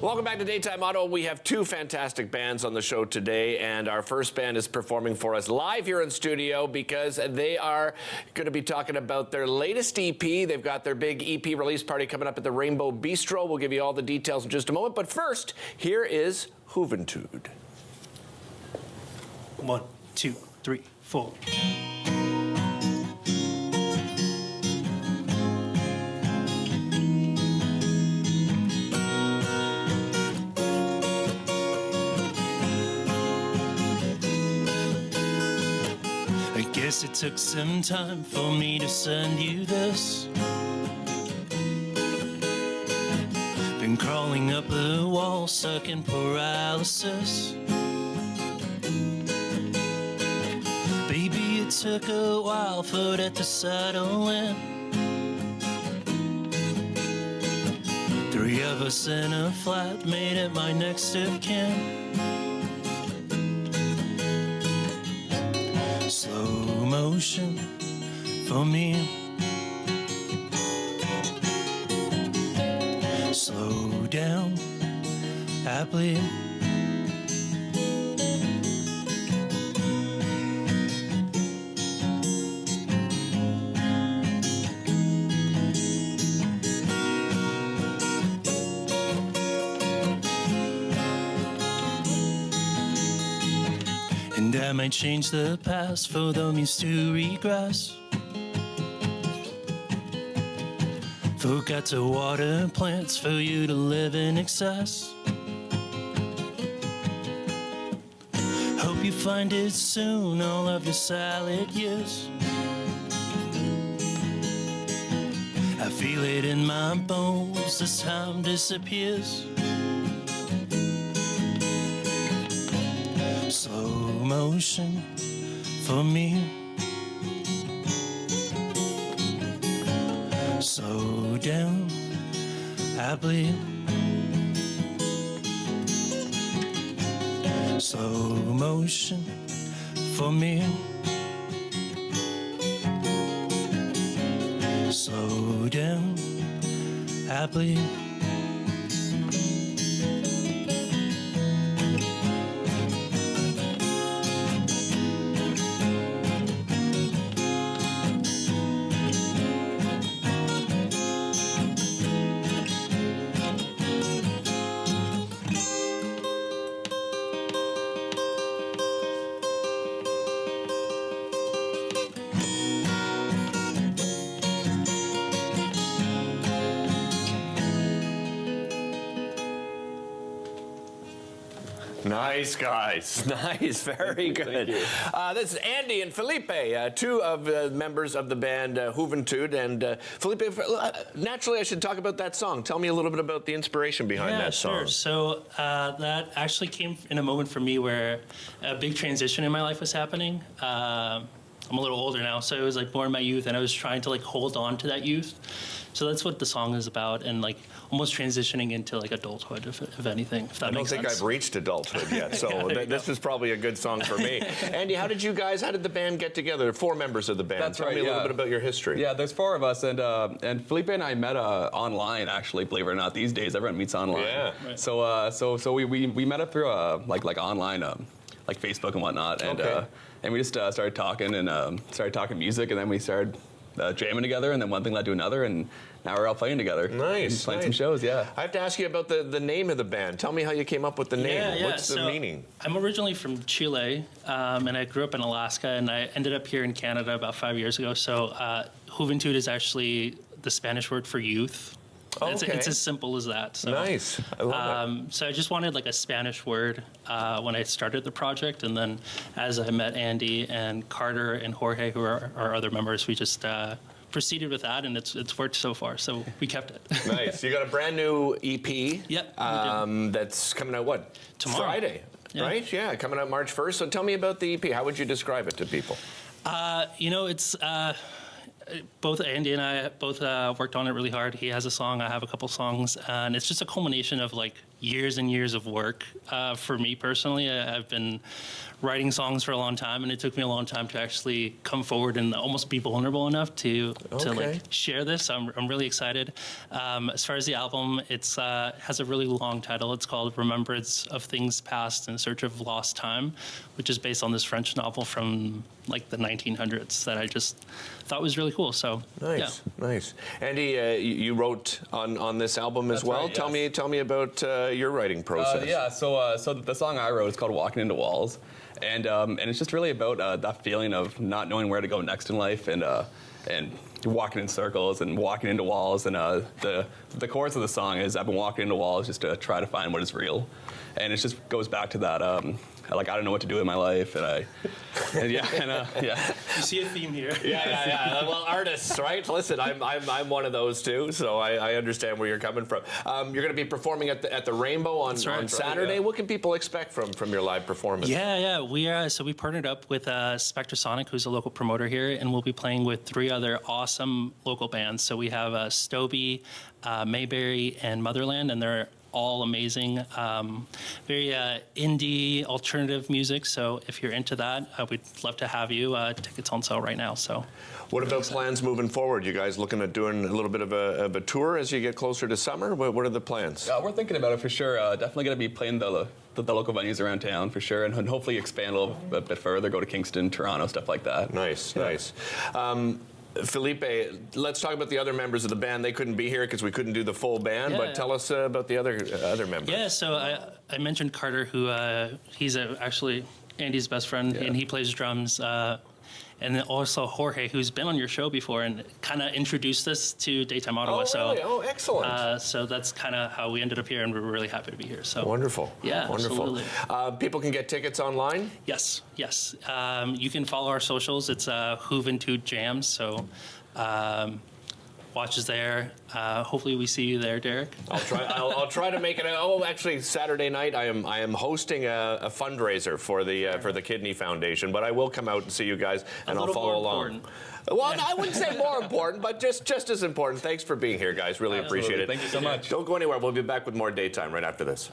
Welcome back to Daytime Ottawa. We have two fantastic bands on the show today, and our first band is performing for us live here in studio because they are going to be talking about their latest EP. They've got their big EP release party coming up at the Rainbow Bistro. We'll give you all the details in just a moment, but first, here is Juventud. 1, 2, 3, 4. I guess it took some time for me to send you this. Been crawling up the wall, stuck in paralysis. Baby, it took a while for that to settle in. 3 of us in a flat made it my next of kin. Slow motion for me. Slow down, I bleed. And I might change the past for them used to regress. Forgot to water plants for you to live in excess. Hope you find it soon, all of your salad years. I feel it in my bones as time disappears. Slow motion for me. Slow down, I bleed. Slow motion for me. Slow down, I bleed. Nice, guys. Nice. Very good. This is Andy and Felipe, two of the members of the band Juventud. And Felipe, naturally, I should talk about that song. Tell me a little bit about the inspiration behind that song. Yeah, sure. So that actually came in a moment for me where a big transition in my life was happening. I'm a little older now, so it was like more in my youth, and I was trying to like hold on to that youth. So that's what the song is about, and like almost transitioning into like adulthood, if anything. If that makes sense. I don't think I've reached adulthood yet, so this is probably a good song for me. Andy, how did the band get together? 4 members of the band. That's right. Tell me a little bit about your history. Yeah, there's 4 of us, and Felipe and I met online. Actually, believe it or not, these days everyone meets online. Yeah. Right. So we met up through like online. Like Facebook and whatnot, and we just started talking and started talking music, and then we started jamming together, and then one thing led to another, and now we're all playing together. Nice. Playing some shows, yeah. I have to ask you about the name of the band. Tell me how you came up with the name. What's the meaning? I'm originally from Chile, and I grew up in Alaska, and I ended up here in Canada about 5 years ago. So Juventud is actually the Spanish word for youth. Okay. It's as simple as that. So, nice. I love it. So I just wanted like a Spanish word when I started the project, and then as I met Andy and Carter and Jorge, who are our other members, we just proceeded with that, and it's worked so far. So we kept it. Nice. You got a brand new EP. Yep. That's coming out what? Tomorrow. Friday. Yeah. Right? Yeah, coming out March 1st. So tell me about the EP. How would you describe it to people? It's both Andy and I both worked on it really hard. He has a song, I have a couple songs, and it's just a culmination of like years and years of work for me personally. I've been writing songs for a long time, and it took me a long time to actually come forward and almost be vulnerable enough to like share this. I'm really excited. As far as the album, it's has a really long title. It's called Remembrance of Things Past in Search of Lost Time, which is based on this French novel from like the 1900s that I just thought was really cool. So nice. Andy, you wrote on this album as well. Right, yes. Tell me about your writing process. So the song I wrote is called "Walking Into Walls," and it's just really about that feeling of not knowing where to go next in life, and walking in circles and walking into walls. And the chorus of the song is, "I've been walking into walls just to try to find what is real," and it just goes back to that. Like, I don't know what to do in my life, and yeah. You see a theme here. Yeah. Well, artists, right? Listen, I'm one of those too, so I understand where you're coming from. You're going to be performing at the Rainbow on Saturday. Yeah. What can people expect from your live performance? Yeah. We partnered up with Spectrasonic, who's a local promoter here, and we'll be playing with 3 other awesome local bands. So we have Stoby, Mayberry, and Motherland, and they're all amazing, very indie alternative music. So if you're into that, we'd love to have you. Tickets on sale right now. So, what about plans moving forward? You guys looking at doing a little bit of a tour as you get closer to summer? What are the plans? We're thinking about it for sure. Definitely going to be playing the local venues around town for sure, and hopefully expand a little bit further. Go to Kingston, Toronto, stuff like that. Nice. Felipe, let's talk about the other members of the band. They couldn't be here because we couldn't do the full band, but tell us about the other members. Yeah, so I mentioned Carter, who he's actually Andy's best friend, and he plays drums. And then also Jorge, who's been on your show before and kind of introduced us to Daytime Ottawa. Oh, really? Oh, excellent. So that's kind of how we ended up here, and we're really happy to be here. So wonderful. Yeah, wonderful. absolutely. People can get tickets online? Yes. You can follow our socials. It's Juventud Jams. So watch us there. Hopefully we see you there, Derek. I'll try to make it. Actually, Saturday night I am hosting a fundraiser for the Kidney Foundation, but I will come out and see you guys, and I'll follow along. Well, I wouldn't say more important, but just as important. Thanks for being here, guys. Really appreciate it. Thank you so much. Don't go anywhere. We'll be back with more Daytime right after this.